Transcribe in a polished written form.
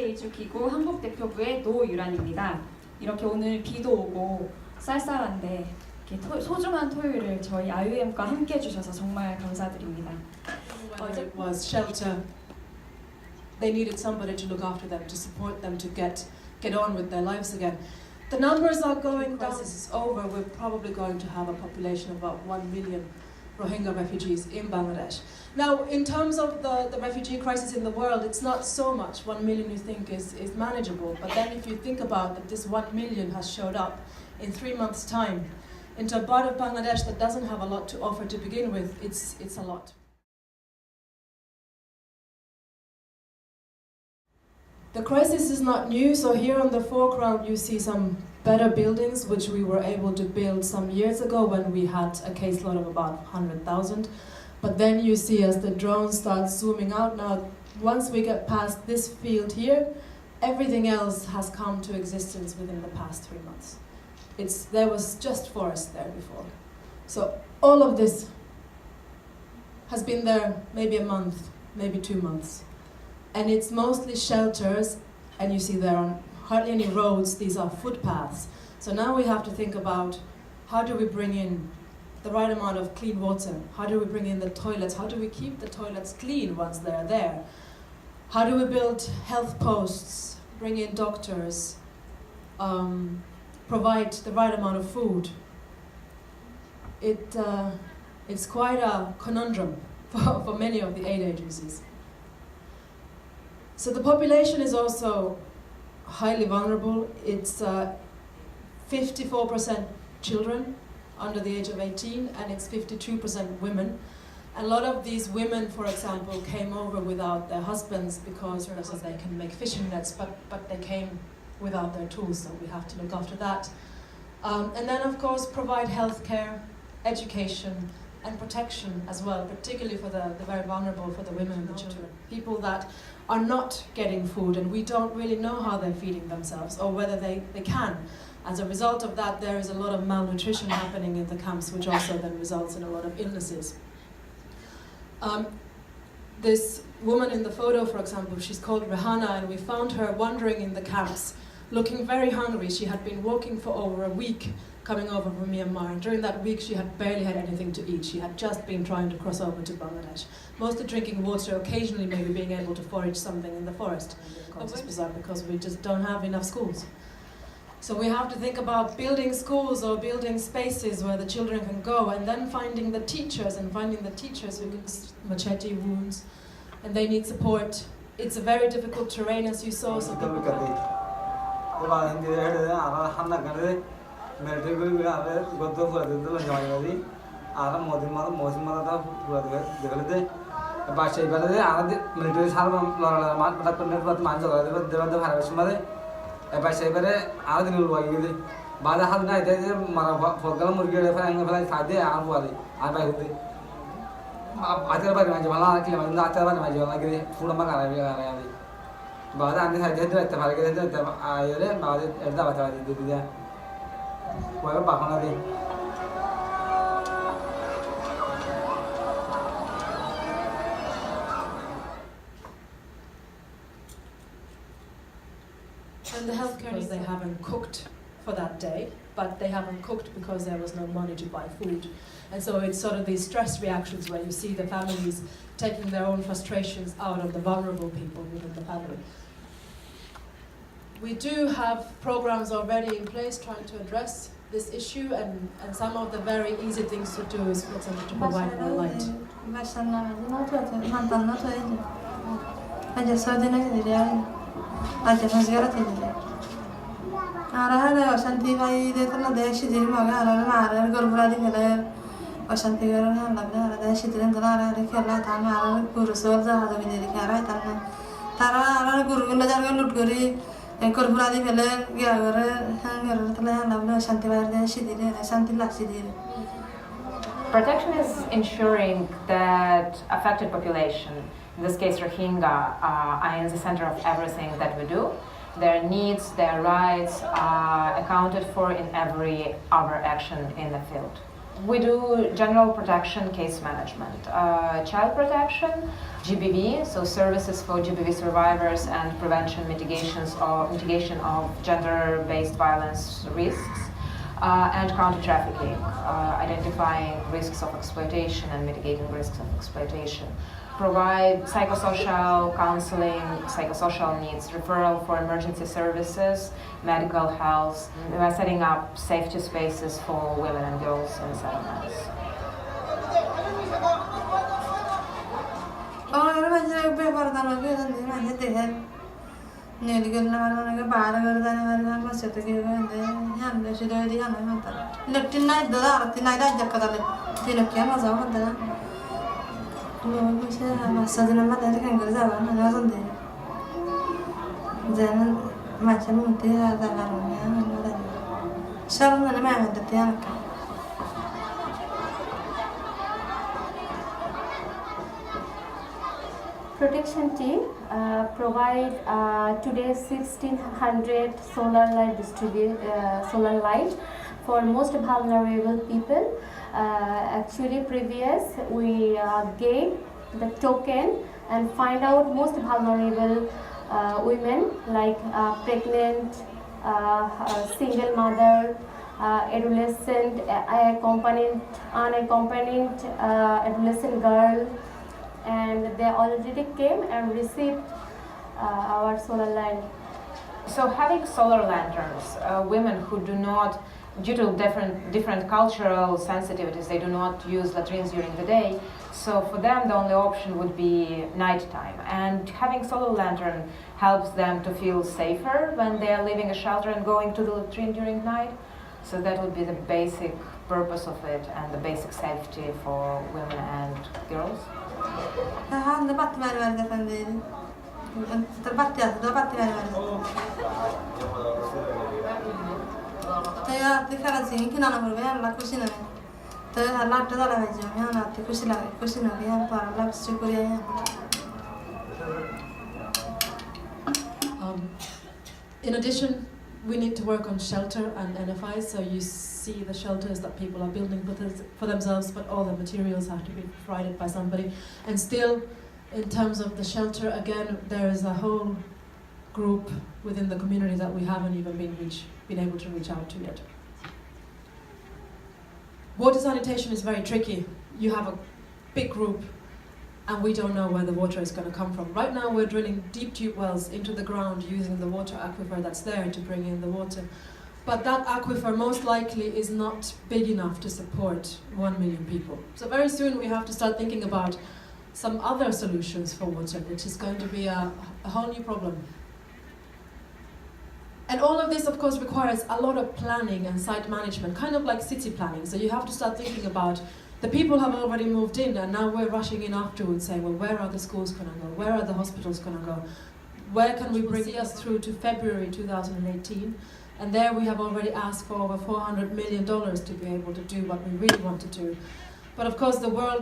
SKH기구 한국대표부의 노유란입니다. 이렇게 오늘 비도 오고 쌀쌀한데 이렇게 소중한 토요일을 저희 IOM과 함께 해주셔서 정말 감사드립니다. It was shelter. They needed somebody to look after them, to support them, to get on with their lives again. The numbers are going down. Crisis is over. We're probably going to have a population of about 1 million Rohingya refugees in Bangladesh. Now, in terms of the refugee crisis in the world, it's not so much. 1 million you think is manageable, but then if you think about that this 1 million has showed up in 3 months' time into a part of Bangladesh that doesn't have a lot to offer to begin with, it's a lot. The crisis is not new, so here on the foreground you see some better buildings which we were able to build some years ago when we had a caseload of about 100,000. But then you see as the drone starts zooming out now, once we get past this field here, everything else has come to existence within the past 3 months. There was just forest there before. So all of this has been there maybe a month, maybe 2 months. And it's mostly shelters, and you see there are hardly any roads, these are footpaths. So now we have to think about how do we bring in the right amount of clean water? How do we bring in the toilets? How do we keep the toilets clean once they're there? How do we build health posts, bring in doctors, provide the right amount of food? It's quite a conundrum for many of the aid agencies. So the population is also highly vulnerable. It's 54% children under the age of 18, and it's 52% women. A lot of these women, for example, came over without their husbands because they can make fishing nets, but they came without their tools, so we have to look after that. And then, of course, provide healthcare, education, and protection as well, particularly for the very vulnerable, for the women and the children. People that are not getting food, and we don't really know how they're feeding themselves or whether they can. As a result of that, there is a lot of malnutrition happening in the camps, which also then results in a lot of illnesses. This woman in the photo, for example, she's called Rehana, and we found her wandering in the camps, looking very hungry. She had been walking for over a week, coming over from Myanmar, and during that week she had barely had anything to eat. She had just been trying to cross over to Bangladesh, mostly drinking water, occasionally maybe being able to forage something in the forest. It's bizarre because we just don't have enough schools. So we have to think about building schools or building spaces where the children can go, and then finding the teachers who can machete wounds, and they need support. It's a very difficult terrain, as you saw. So and the healthcare, they haven't cooked for that day, but they haven't cooked because there was no money to buy food. And so it's sort of these stress reactions where you see the families taking their own frustrations out of the vulnerable people within the family. We do have programs already in place trying to address this issue, and some of the very easy things to do is, for example, to provide more light. Protection is ensuring that affected population, in this case Rohingya, are in the center of everything that we do. Their needs, their rights are accounted for in every other action in the field. We do general protection, case management, child protection, GBV, so services for GBV survivors and prevention mitigation of gender-based violence risks, and counter-trafficking, identifying risks of exploitation and mitigating risks of exploitation. Provide psychosocial counseling, psychosocial needs, referral for emergency services, medical health. We are setting up safety spaces for women and girls in settlements. Protection team provide today 1600 solar light for most vulnerable people. Actually, previous we gave the token and find out most vulnerable women like pregnant, single mother, adolescent, unaccompanied adolescent girl, and they already came and received our solar light. So having solar lanterns, women who do not, due to different cultural sensitivities, they do not use latrines during the day. So for them, the only option would be nighttime. And having solar lantern helps them to feel safer when they are leaving a shelter and going to the latrine during night. So that would be the basic purpose of it and the basic safety for women and girls. In addition, we need to work on shelter and NFI, so you see the shelters that people are building for themselves, but all the materials have to be provided by somebody. And still, in terms of the shelter, again, there is a whole group within the community that we haven't even been able to reach out to yet. Water sanitation is very tricky. You have a big group and we don't know where the water is going to come from. Right now we're drilling deep tube wells into the ground using the water aquifer that's there to bring in the water. But that aquifer most likely is not big enough to support 1 million people. So very soon we have to start thinking about some other solutions for water, which is going to be a whole new problem. And all of this, of course, requires a lot of planning and site management, kind of like city planning. So you have to start thinking about the people have already moved in, and now we're rushing in afterwards saying, well, where are the schools going to go? Where are the hospitals going to go? Where can we bring us through to February 2018? And there we have already asked for over $400 million to be able to do what we really want to do. But of course, the world